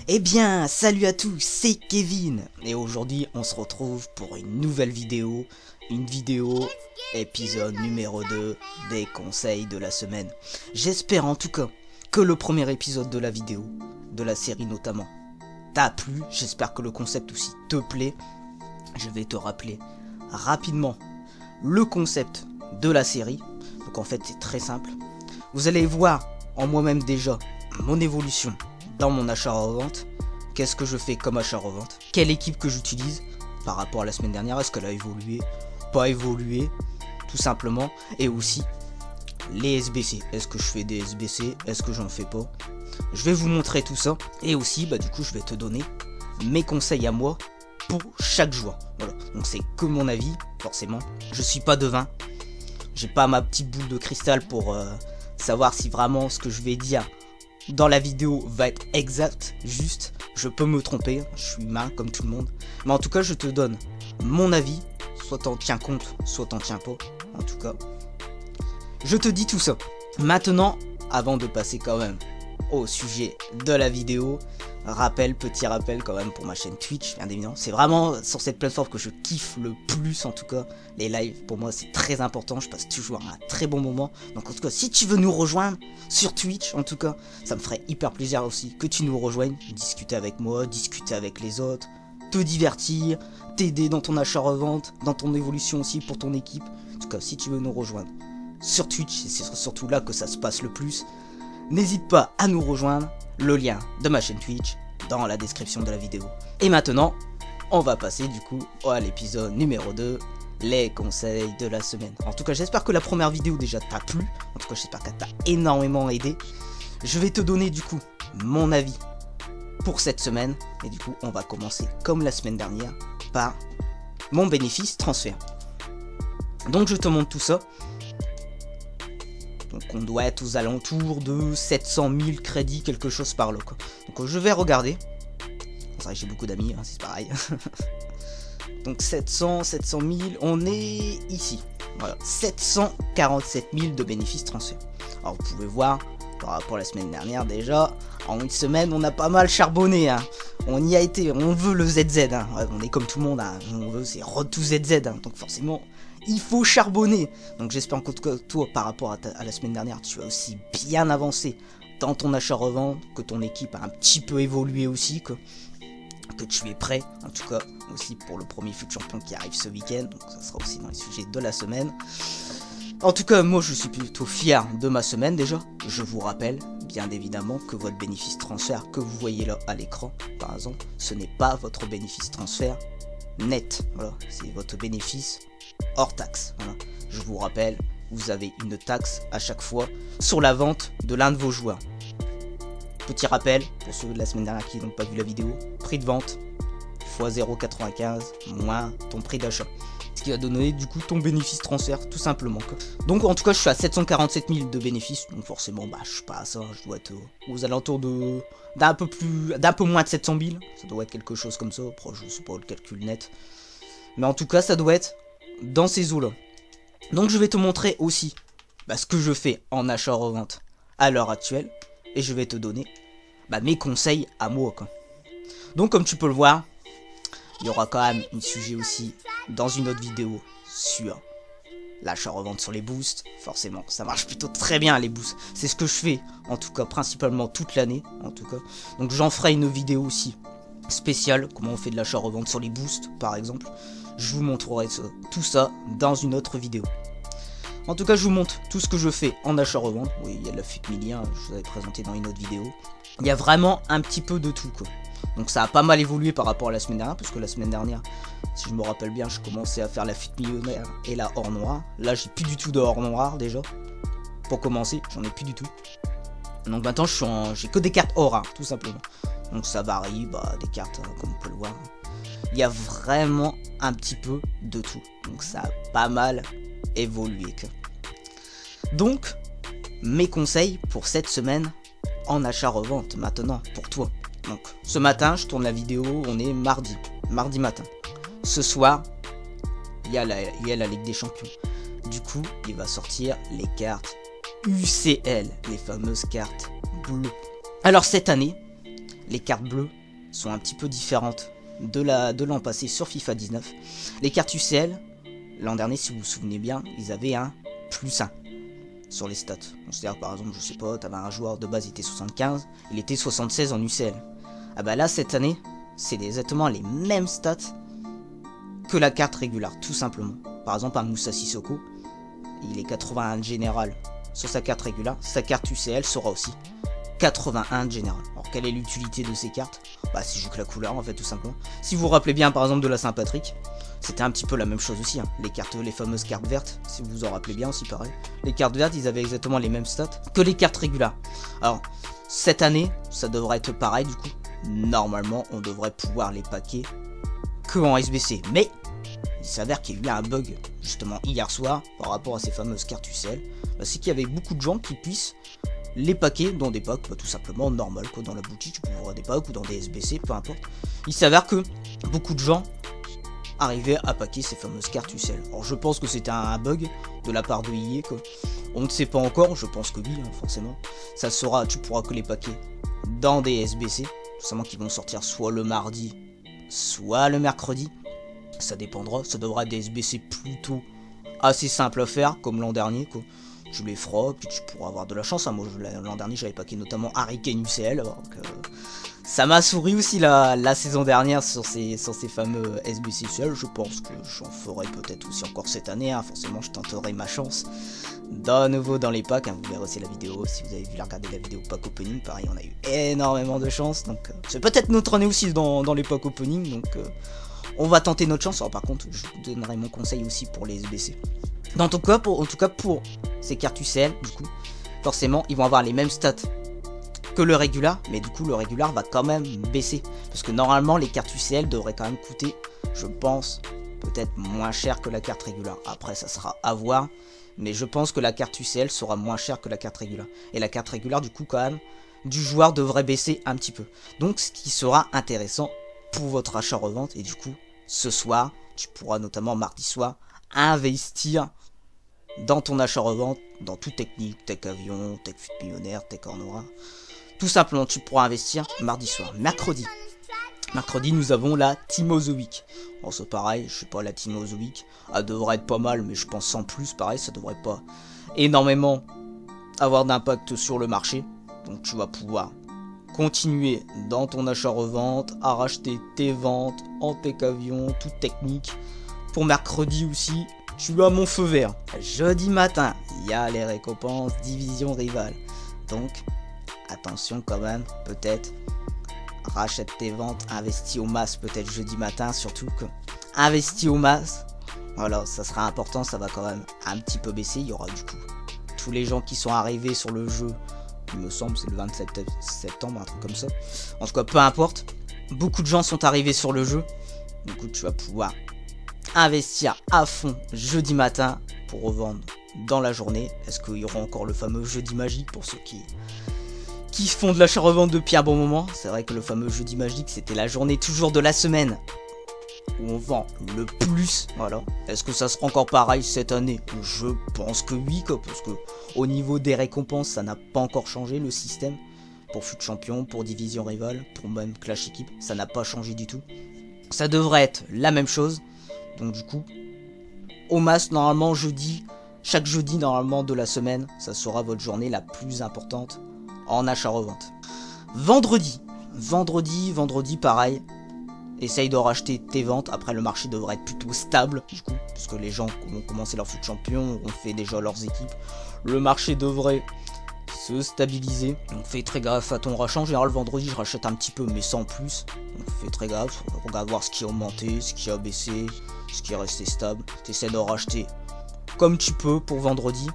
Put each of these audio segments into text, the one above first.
Eh bien, salut à tous, c'est Kevin, et aujourd'hui on se retrouve pour une nouvelle vidéo, épisode numéro 2 des conseils de la semaine. J'espère en tout cas que le premier épisode de la vidéo, de la série notamment, t'a plu, j'espère que le concept aussi te plaît. Je vais te rappeler rapidement le concept de la série, donc en fait c'est très simple. Vous allez voir en moi-même déjà mon évolution dans mon achat-revente, qu'est-ce que je fais comme achat-revente, quelle équipe que j'utilise par rapport à la semaine dernière, est-ce qu'elle a évolué, pas évolué, tout simplement, et aussi les SBC, est-ce que je fais des SBC, est-ce que j'en fais pas, je vais vous montrer tout ça, et aussi du coup je vais te donner mes conseils à moi pour chaque joueur, voilà, donc c'est que mon avis, forcément, je suis pas devin, j'ai pas ma petite boule de cristal pour savoir si vraiment ce que je vais dire dans la vidéo va être exact, juste, je peux me tromper, je suis humain comme tout le monde, mais en tout cas je te donne mon avis, soit t'en tiens compte, soit t'en tiens pas, en tout cas, je te dis tout ça. Maintenant, avant de passer quand même au sujet de la vidéo, petit rappel quand même pour ma chaîne Twitch, bien évidemment, c'est vraiment sur cette plateforme que je kiffe le plus en tout cas, les lives pour moi c'est très important, je passe toujours un très bon moment, donc en tout cas si tu veux nous rejoindre sur Twitch en tout cas, ça me ferait hyper plaisir aussi que tu nous rejoignes, discuter avec moi, discuter avec les autres, te divertir, t'aider dans ton achat-revente, dans ton évolution aussi pour ton équipe, en tout cas si tu veux nous rejoindre sur Twitch, c'est surtout là que ça se passe le plus, n'hésite pas à nous rejoindre, le lien de ma chaîne Twitch dans la description de la vidéo. Et maintenant, on va passer du coup à l'épisode numéro 2, les conseils de la semaine. En tout cas, j'espère que la première vidéo déjà t'a plu, en tout cas j'espère qu'elle t'a énormément aidé. Je vais te donner du coup mon avis pour cette semaine, et du coup on va commencer comme la semaine dernière par mon bénéfice transfert. Donc je te montre tout ça. Donc on doit être aux alentours de 700 000 crédits, quelque chose par là quoi. Donc je vais regarder. C'est vrai que j'ai beaucoup d'amis, hein, c'est pareil. Donc 700 000, on est ici. Voilà, 747 000 de bénéfices transferts. Alors vous pouvez voir, par rapport à la semaine dernière déjà, en une semaine on a pas mal charbonné. Hein. On y a été, on veut le ZZ. Hein. Ouais, on est comme tout le monde, hein. On veut c'est Road to ZZ. Hein. Donc forcément... il faut charbonner. Donc j'espère que toi, par rapport à la semaine dernière, tu as aussi bien avancé dans ton achat-revente, que ton équipe a un petit peu évolué aussi, que tu es prêt, en tout cas, aussi pour le premier FUT Champion qui arrive ce week-end. Donc ça sera aussi dans les sujets de la semaine. En tout cas, moi je suis plutôt fier de ma semaine déjà. Je vous rappelle, bien évidemment, que votre bénéfice transfert que vous voyez là à l'écran, par exemple, ce n'est pas votre bénéfice transfert net. Voilà, c'est votre bénéfice hors taxe. Voilà. Je vous rappelle, vous avez une taxe à chaque fois sur la vente de l'un de vos joueurs. Petit rappel, pour ceux de la semaine dernière qui n'ont pas vu la vidéo, prix de vente x 0,95 moins ton prix d'achat. Ce qui va donner du coup ton bénéfice transfert tout simplement. Donc en tout cas je suis à 747 000 de bénéfices, donc forcément je suis pas à ça, je dois être aux alentours d'un peu moins de 700 000, ça doit être quelque chose comme ça, après je sais pas le calcul net. Mais en tout cas ça doit être dans ces eaux là. Donc je vais te montrer aussi ce que je fais en achat-revente à l'heure actuelle, et je vais te donner mes conseils à moi quoi. Donc comme tu peux le voir, il y aura quand même un sujet aussi dans une autre vidéo sur l'achat-revente sur les boosts. Forcément, ça marche plutôt très bien les boosts. C'est ce que je fais, en tout cas, principalement toute l'année, en tout cas. Donc j'en ferai une vidéo aussi spéciale, comment on fait de l'achat-revente sur les boosts, par exemple. Je vous montrerai tout ça dans une autre vidéo. En tout cas, je vous montre tout ce que je fais en achat-revente. Oui, il y a de la FUT Millia, je vous avais présenté dans une autre vidéo. Il y a vraiment un petit peu de tout, quoi. Donc ça a pas mal évolué par rapport à la semaine dernière, parce que la semaine dernière, si je me rappelle bien, je commençais à faire la FUT millionnaire et la hors noir. Là, j'ai plus du tout de hors noir déjà. Pour commencer, j'en ai plus du tout. Donc maintenant, j'ai que des cartes or, tout simplement. Donc ça varie, des cartes, comme on peut le voir. Il y a vraiment un petit peu de tout. Donc ça a pas mal évolué. Donc, mes conseils pour cette semaine en achat-revente maintenant, pour toi. Donc, ce matin, je tourne la vidéo, on est mardi matin. Ce soir, il y a la Ligue des Champions. Du coup, il va sortir les cartes UCL, les fameuses cartes bleues. Alors, cette année, les cartes bleues sont un petit peu différentes de l'an passé sur FIFA 19. Les cartes UCL, l'an dernier, si vous vous souvenez bien, ils avaient un +1 sur les stats. C'est-à-dire, par exemple, je sais pas, t'avais un joueur de base, il était 75, il était 76 en UCL. Ah bah là, cette année, c'est exactement les mêmes stats que la carte régulière, tout simplement. Par exemple, un Moussa Sissoko, il est 81 de général sur sa carte régulière, sa carte UCL sera aussi 81 de général. Alors, quelle est l'utilité de ces cartes? Bah, c'est juste la couleur, en fait, tout simplement. Si vous vous rappelez bien, par exemple, de la Saint-Patrick, c'était un petit peu la même chose aussi, hein. Les fameuses cartes vertes, si vous vous en rappelez bien aussi, pareil. Les cartes vertes, ils avaient exactement les mêmes stats que les cartes régulières. Alors, cette année, ça devrait être pareil, du coup. Normalement, on devrait pouvoir les paquer que en SBC. Mais, il s'avère qu'il y a eu un bug, justement, hier soir, par rapport à ces fameuses cartes UCL. Bah, c'est qu'il y avait beaucoup de gens qui puissent les paquets dans des packs, bah, tout simplement normal, quoi, dans la boutique, tu peux ouvrir des packs ou dans des SBC, peu importe. Il s'avère que beaucoup de gens arrivaient à paquer ces fameuses cartes UCL. Alors je pense que c'était un bug de la part de EA, quoi. On ne sait pas encore, je pense que oui, hein, forcément. Ça sera, tu pourras que les paquer dans des SBC, tout simplement qui vont sortir soit le mardi, soit le mercredi. Ça dépendra, ça devra être des SBC plutôt assez simple à faire, comme l'an dernier, quoi. Tu les feras, puis tu pourras avoir de la chance. Hein. Moi, l'an dernier, j'avais paqué notamment Harry Kane UCL. Donc, ça m'a souri aussi la saison dernière sur ces fameux SBC UCL. Je pense que j'en ferai peut-être aussi encore cette année. Hein. Forcément, je tenterai ma chance de nouveau dans les packs. Hein. Vous verrez aussi la vidéo. Si vous avez vu regarder la vidéo pack opening, pareil, on a eu énormément de chance. Donc, c'est peut-être notre année aussi dans les packs opening. Donc, on va tenter notre chance. Alors, par contre, je vous donnerai mon conseil aussi pour les SBC. En tout cas, pour ces cartes UCL, du coup, forcément, ils vont avoir les mêmes stats que le régular, mais du coup, le régular va quand même baisser. Parce que normalement, les cartes UCL devraient quand même coûter, je pense, peut-être moins cher que la carte régular. Après, ça sera à voir, mais je pense que la carte UCL sera moins chère que la carte régular. Et la carte régular, du coup, quand même, du joueur devrait baisser un petit peu. Donc, ce qui sera intéressant pour votre achat-revente. Et du coup, ce soir, tu pourras notamment mardi soir investir dans ton achat-revente, dans toute technique, tech avion, tech fut millionnaire, tech Ornora. Tout simplement, tu pourras investir mardi soir. Mercredi, nous avons la Team of the Week. Bon, c'est pareil, je sais pas, la Team of the Week, elle devrait être pas mal, mais je pense sans plus, pareil, ça devrait pas énormément avoir d'impact sur le marché. Donc tu vas pouvoir continuer dans ton achat-revente, à racheter tes ventes en tech avion, toute technique. Pour mercredi aussi, tu as mon feu vert. Jeudi matin, il y a les récompenses division rivale. Donc, attention quand même, peut-être, rachète tes ventes, investis au max peut-être jeudi matin, surtout que investis au max, voilà, ça sera important, ça va quand même un petit peu baisser. Il y aura du coup tous les gens qui sont arrivés sur le jeu, il me semble c'est le 27 septembre, un truc comme ça. En tout cas, peu importe, beaucoup de gens sont arrivés sur le jeu, du coup tu vas pouvoir investir à fond jeudi matin pour revendre dans la journée. Est-ce qu'il y aura encore le fameux jeudi magique pour ceux qui font de l'achat-revente depuis un bon moment? C'est vrai que le fameux jeudi magique, c'était la journée toujours de la semaine où on vend le plus, voilà. Est-ce que ça sera encore pareil cette année? Je pense que oui, quoi, parce que au niveau des récompenses, ça n'a pas encore changé le système. Pour FUT Champion, pour Division Rival, pour même Clash Équipe, ça n'a pas changé du tout. Ça devrait être la même chose. Donc du coup, au max, normalement, chaque jeudi, normalement, de la semaine, ça sera votre journée la plus importante en achat-revente. Vendredi, pareil. Essaye de racheter tes ventes. Après, le marché devrait être plutôt stable, du coup, parce que les gens ont commencé leur FUT Champion, ont fait déjà leurs équipes. Le marché devrait se stabiliser. Donc fais très gaffe à ton rachat. En général, vendredi, je rachète un petit peu, mais sans plus. Donc fais très gaffe. Regarde voir ce qui a augmenté, ce qui a baissé, ce qui est resté stable. Tu essaies de racheter comme tu peux pour vendredi.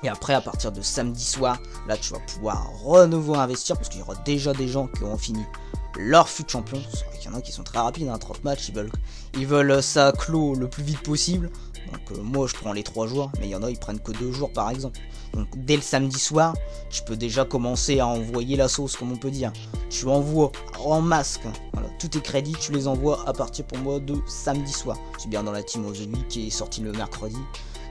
Et après, à partir de samedi soir, là, tu vas pouvoir renouveau investir, parce qu'il y aura déjà des gens qui ont fini leur FUT Champion. C'est vrai qu'il y en a qui sont très rapides, hein, 30 matchs, ils veulent ça clos le plus vite possible. Donc moi je prends les 3 jours, mais il y en a ils prennent que 2 jours par exemple. Donc dès le samedi soir, tu peux déjà commencer à envoyer la sauce, comme on peut dire. Tu envoies en masse, voilà, tous tes crédits, tu les envoies à partir pour moi de samedi soir. C'est bien dans la Team of the Week qui est sortie le mercredi.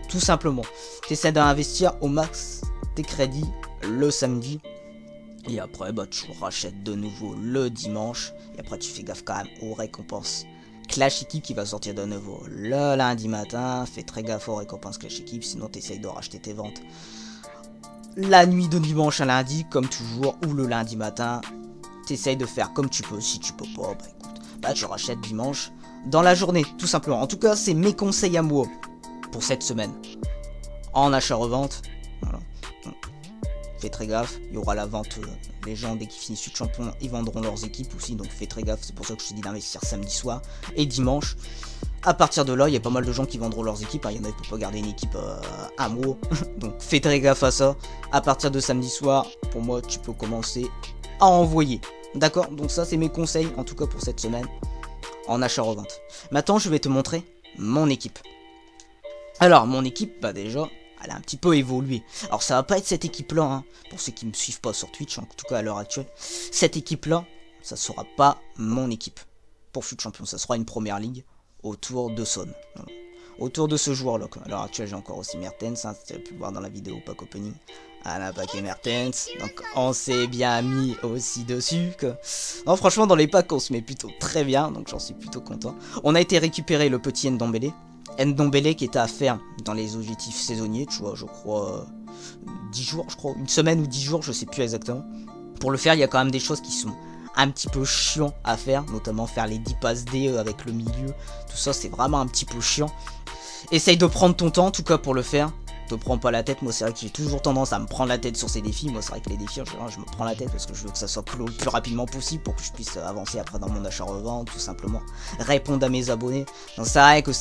Tout simplement, tu essaies d'investir au max tes crédits le samedi. Et après, bah, tu rachètes de nouveau le dimanche. Et après, tu fais gaffe quand même aux récompenses Clash Équipe qui va sortir de nouveau le lundi matin. Fais très gaffe aux récompenses Clash Équipe, sinon tu essayes de racheter tes ventes la nuit de dimanche à lundi, comme toujours, ou le lundi matin. Tu essayes de faire comme tu peux. Si tu peux pas, bah écoute, bah tu rachètes dimanche dans la journée, tout simplement. En tout cas, c'est mes conseils à moi pour cette semaine. En achat-revente, voilà. Fais très gaffe, il y aura la vente, les gens dès qu'ils finissent de champion, ils vendront leurs équipes aussi, donc fais très gaffe, c'est pour ça que je te dis d'investir samedi soir et dimanche. À partir de là, il y a pas mal de gens qui vendront leurs équipes, il y en a qui ne peuvent pas garder une équipe un mois, donc fais très gaffe à ça. À partir de samedi soir, pour moi, tu peux commencer à envoyer. D'accord? Donc ça, c'est mes conseils, en tout cas pour cette semaine, en achat-revente. Maintenant, je vais te montrer mon équipe. Alors, mon équipe, bah déjà, elle a un petit peu évolué. Alors ça va pas être cette équipe-là, hein, pour ceux qui me suivent pas sur Twitch, en tout cas à l'heure actuelle. Cette équipe-là, ça sera pas mon équipe pour FUT Champion. Ça sera une première ligue autour de Son. Voilà. Autour de ce joueur-là. À l'heure actuelle, j'ai encore aussi Mertens, hein, tu as pu le voir dans la vidéo pack opening. Un paquet Mertens, donc on s'est bien mis aussi dessus. Non, franchement, dans les packs, on se met plutôt très bien, donc j'en suis plutôt content. On a été récupérer le petit Ndombele. Ndombele qui était à faire dans les objectifs saisonniers, tu vois, je crois 10 jours, je crois, une semaine ou 10 jours, je sais plus exactement. Pour le faire, il y a quand même des choses qui sont un petit peu chiant à faire, notamment faire les 10 passes D avec le milieu, tout ça c'est vraiment un petit peu chiant. Essaye de prendre ton temps en tout cas pour le faire. Te prends pas la tête, moi c'est vrai que j'ai toujours tendance à me prendre la tête sur ces défis. Moi c'est vrai que les défis je me prends la tête parce que je veux que ça soit clos le plus rapidement possible pour que je puisse avancer après dans mon achat-revente, tout simplement répondre à mes abonnés. Donc c'est vrai que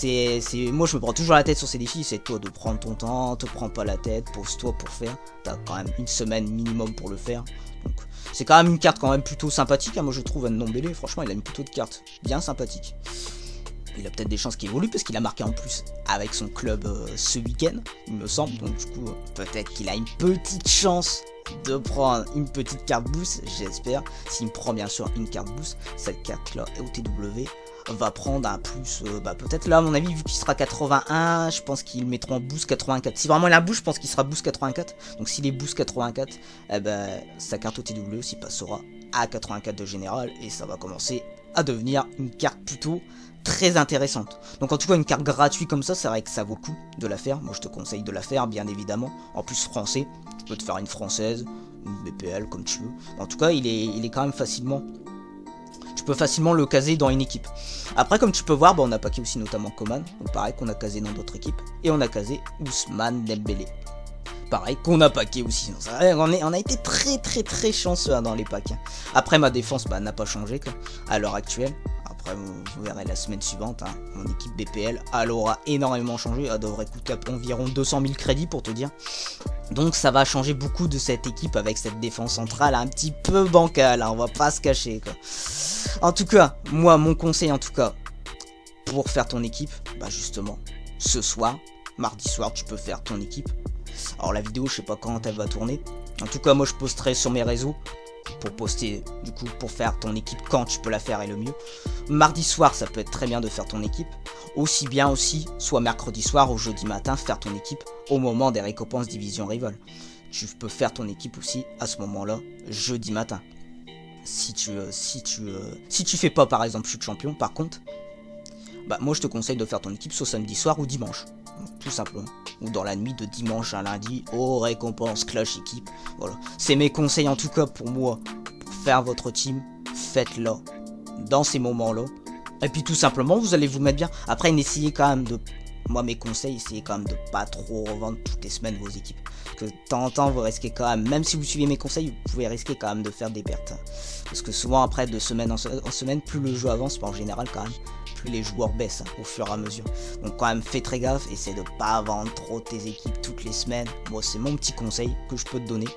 moi je me prends toujours la tête sur ces défis, c'est toi de prendre ton temps, te prends pas la tête, pose-toi pour faire. T'as quand même une semaine minimum pour le faire. Donc c'est quand même une carte quand même plutôt sympathique, hein. Moi je trouve Ndombele, franchement il a une plutôt de carte bien sympathique. Il a peut-être des chances qu'il évolue parce qu'il a marqué en plus avec son club ce week-end, il me semble. Donc du coup, peut-être qu'il a une petite chance de prendre une petite carte boost, j'espère. S'il me prend bien sûr une carte boost, cette carte-là, OTW, va prendre un plus, peut-être là à mon avis, vu qu'il sera 81, je pense qu'ils mettront en boost 84. Si vraiment il a un boost, je pense qu'il sera boost 84. Donc s'il est boost 84, eh ben, sa carte OTW aussi passera à 84 de général et ça va commencer à devenir une carte plutôt très intéressante. Donc en tout cas une carte gratuite comme ça, c'est vrai que ça vaut le coup de la faire. Moi je te conseille de la faire bien évidemment. En plus français, tu peux te faire une française, une BPL comme tu veux. En tout cas il est quand même facilement... Tu peux facilement le caser dans une équipe. Après comme tu peux voir, on a packé aussi notamment Coman. Donc pareil qu'on a casé dans d'autres équipes. Et on a casé Ousmane Dembélé. Pareil qu'on a packé aussi. On a été très chanceux hein, dans les packs. Après ma défense n'a pas changé à l'heure actuelle. Après vous verrez la semaine suivante, hein, mon équipe BPL elle aura énormément changé. Elle devrait coûter environ 200 000 crédits pour te dire. Donc ça va changer beaucoup de cette équipe avec cette défense centrale un petit peu bancale, hein, on va pas se cacher quoi. En tout cas, moi mon conseil en tout cas pour faire ton équipe, justement ce soir, mardi soir tu peux faire ton équipe. Alors la vidéo je sais pas quand elle va tourner. En tout cas moi je posterai sur mes réseaux pour poster du coup pour faire ton équipe quand tu peux la faire et le mieux. Mardi soir ça peut être très bien de faire ton équipe. Aussi bien aussi soit mercredi soir ou jeudi matin faire ton équipe au moment des récompenses division rival. Tu peux faire ton équipe aussi à ce moment là jeudi matin. Si tu fais pas par exemple FUT Champion par contre, moi je te conseille de faire ton équipe soit samedi soir ou dimanche. Tout simplement. Ou dans la nuit de dimanche à lundi aux récompenses Clash Équipe. Voilà. C'est mes conseils en tout cas pour moi. Pour faire votre team, faites-le dans ces moments-là. Et puis tout simplement, vous allez vous mettre bien. Après, essayez quand même de... Moi, mes conseils, essayez quand même de pas trop revendre toutes les semaines vos équipes. Parce que de temps en temps, vous risquez quand même si vous suivez mes conseils, vous pouvez risquer quand même de faire des pertes. Parce que souvent, après, de semaine en semaine, plus le jeu avance, en général quand même, plus les joueurs baissent au fur et à mesure. Donc quand même, fais très gaffe, essaie de pas vendre trop tes équipes toutes les semaines. Moi, c'est mon petit conseil que je peux te donner.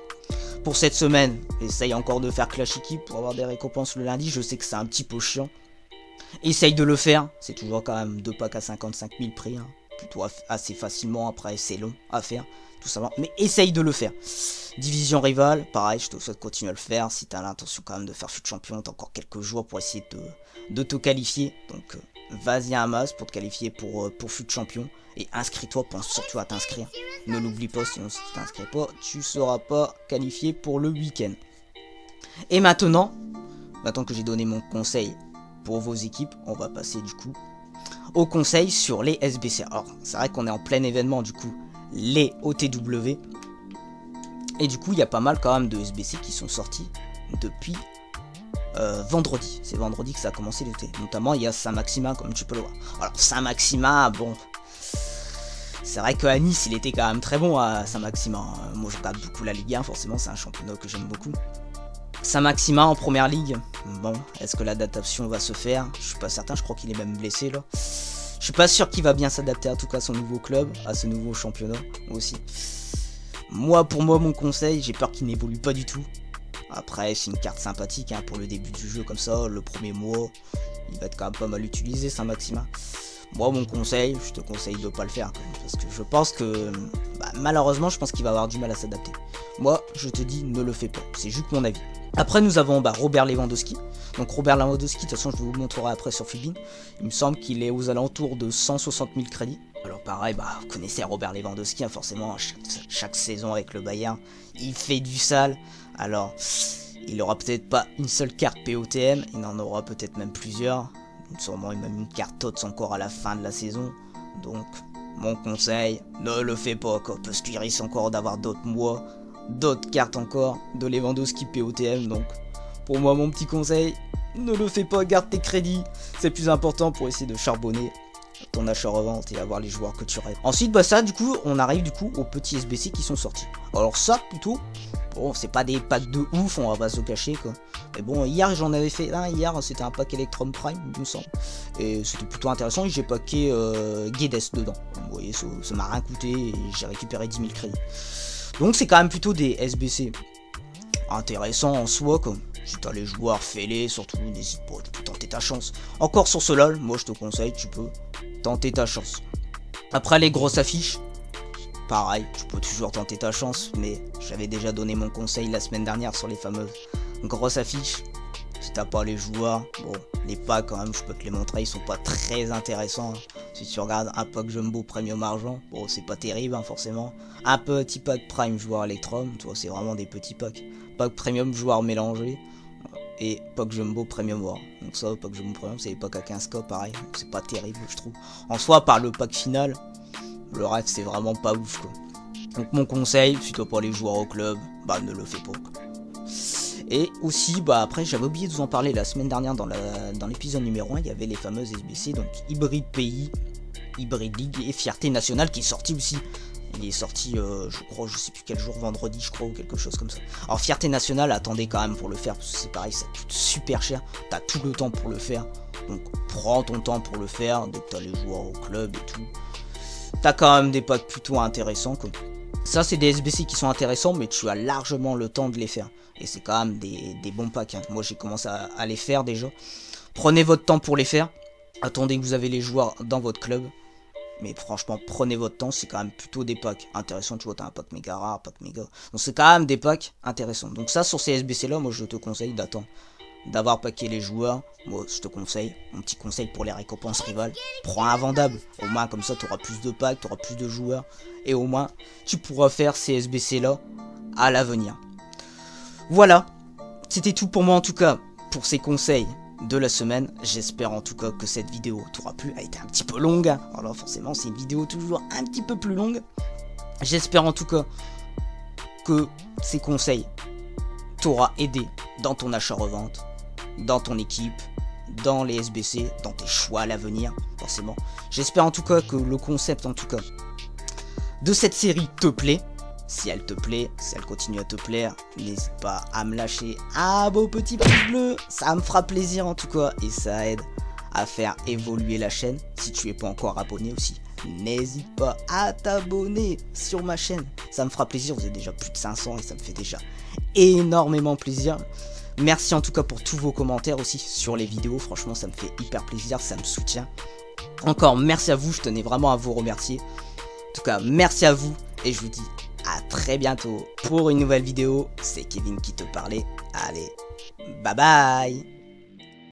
Pour cette semaine, essaye encore de faire Clash Équipe pour avoir des récompenses le lundi. Je sais que c'est un petit peu chiant. Essaye de le faire, c'est toujours quand même 2 packs à 55 000 prix, hein. Plutôt assez facilement, après c'est long à faire, tout simplement, mais essaye de le faire. Division rival, pareil, je te souhaite continuer à le faire, si tu as l'intention quand même de faire FUT Champion, t'as encore quelques jours pour essayer de te qualifier, donc vas-y un masse pour te qualifier pour FUT Champion, et inscris-toi, pense surtout à t'inscrire, ne l'oublie pas, sinon si tu t'inscris pas, tu seras pas qualifié pour le week-end. Et maintenant que j'ai donné mon conseil pour vos équipes, on va passer du coup au conseil sur les SBC. Alors c'est vrai qu'on est en plein événement du coup, les OTW. Et du coup il y a pas mal quand même de SBC qui sont sortis depuis vendredi. C'est vendredi que ça a commencé l'été. Notamment il y a Saint-Maxima comme tu peux le voir. Alors Saint-Maxima, bon, c'est vrai qu'à Nice il était quand même très bon à Saint-Maxima. Moi je regarde beaucoup la Ligue 1, forcément c'est un championnat que j'aime beaucoup. Saint-Maxima en première ligue, bon, est-ce que l'adaptation va se faire? Je suis pas certain, je crois qu'il est même blessé là. Je suis pas sûr qu'il va bien s'adapter en tout cas à son nouveau club, à ce nouveau championnat aussi. Pour moi mon conseil, j'ai peur qu'il n'évolue pas du tout. Après c'est une carte sympathique hein, pour le début du jeu comme ça, le premier mois, il va être quand même pas mal utilisé Saint-Maxima. Moi mon conseil, je te conseille de pas le faire quand même, parce que je pense que malheureusement je pense qu'il va avoir du mal à s'adapter. Moi je te dis ne le fais pas, c'est juste mon avis. Après nous avons Robert Lewandowski. Donc Robert Lewandowski, de toute façon je vous le montrerai après sur Fibin. Il me semble qu'il est aux alentours de 160 000 crédits. Alors pareil, vous connaissez Robert Lewandowski, hein, forcément chaque saison avec le Bayern, il fait du sale. Alors il aura peut-être pas une seule carte POTM, il en aura peut-être même plusieurs. Sûrement même une carte TOTS encore à la fin de la saison. Donc mon conseil, ne le fais pas quoi, parce qu'il risque encore d'avoir d'autres mois, d'autres cartes encore de Lewandowski POTM. Donc pour moi mon petit conseil, ne le fais pas, garde tes crédits, c'est plus important pour essayer de charbonner ton achat-revente et avoir les joueurs que tu rêves. Ensuite ça du coup on arrive du coup aux petits SBC qui sont sortis. Alors ça plutôt, bon c'est pas des packs de ouf, on va pas se cacher quoi. Mais bon hier j'en avais fait un, hier c'était un pack Electrum Prime il me semble. Et c'était plutôt intéressant et j'ai packé Guedes dedans. Vous voyez ça m'a rien coûté et j'ai récupéré 10 000 crédits. Donc c'est quand même plutôt des SBC intéressants en soi quoi. Si t'as les joueurs, fais-les, surtout n'hésite pas, tu peux tenter ta chance. Encore sur ce LOL, moi je te conseille, tu peux tenter ta chance. Après les grosses affiches, pareil, tu peux toujours tenter ta chance, mais j'avais déjà donné mon conseil la semaine dernière sur les fameuses grosses affiches. Si t'as pas les joueurs, bon, les packs quand même, je peux te les montrer, ils sont pas très intéressants. Si tu regardes un pack Jumbo Premium Argent, bon, c'est pas terrible hein, forcément. Un petit pack Prime joueur Electrum, tu vois, c'est vraiment des petits packs. Pack Premium joueur mélangé. Et pack Jumbo Premium War. Donc ça, pack Jumbo Premium, c'est les packs à 15k, pareil. C'est pas terrible, je trouve. En soi, par le pack final, le reste, c'est vraiment pas ouf, quoi. Donc mon conseil, si t'as pas les joueurs au club, ne le fais pas, quoi. Et aussi, après, j'avais oublié de vous en parler la semaine dernière dans l'épisode numéro 1, il y avait les fameuses SBC, donc Hybride Pays, Hybride League et Fierté Nationale qui est sorti aussi. Il est sorti, je crois, je sais plus quel jour, vendredi, je crois, ou quelque chose comme ça. Alors, Fierté Nationale, attendez quand même pour le faire, parce que c'est pareil, ça coûte super cher. T'as tout le temps pour le faire. Donc, prends ton temps pour le faire, dès que t'as les joueurs au club et tout. T'as quand même des packs plutôt intéressants, quoi. Ça, c'est des SBC qui sont intéressants, mais tu as largement le temps de les faire. Et c'est quand même des bons packs, hein. Moi, j'ai commencé à les faire déjà. Prenez votre temps pour les faire. Attendez que vous avez les joueurs dans votre club. Mais franchement, prenez votre temps, c'est quand même plutôt des packs intéressants. Tu vois, t'as un pack méga rare, un pack méga. Donc c'est quand même des packs intéressants. Donc ça, sur ces SBC là, moi je te conseille d'attendre, d'avoir packé les joueurs. Moi je te conseille, mon petit conseil pour les récompenses rivales, prends un vendable. Au moins comme ça, tu auras plus de packs, tu auras plus de joueurs. Et au moins, tu pourras faire ces SBC là à l'avenir. Voilà, c'était tout pour moi en tout cas, pour ces conseils de la semaine. J'espère en tout cas que cette vidéo t'aura plu. Elle était un petit peu longue, hein. Alors forcément c'est une vidéo toujours un petit peu plus longue. J'espère en tout cas que ces conseils t'aura aidé dans ton achat-revente, dans ton équipe, dans les SBC, dans tes choix à l'avenir, forcément. J'espère en tout cas que le concept en tout cas de cette série te plaît. Si elle te plaît, si elle continue à te plaire, n'hésite pas à me lâcher un beau petit pouce bleu. Ça me fera plaisir en tout cas et ça aide à faire évoluer la chaîne. Si tu n'es pas encore abonné aussi, n'hésite pas à t'abonner sur ma chaîne. Ça me fera plaisir, vous êtes déjà plus de 500 et ça me fait déjà énormément plaisir. Merci en tout cas pour tous vos commentaires aussi sur les vidéos. Franchement, ça me fait hyper plaisir, ça me soutient. Encore merci à vous, je tenais vraiment à vous remercier. En tout cas, merci à vous et je vous dis à très bientôt pour une nouvelle vidéo. C'est Kevin qui te parlait. Allez, bye bye.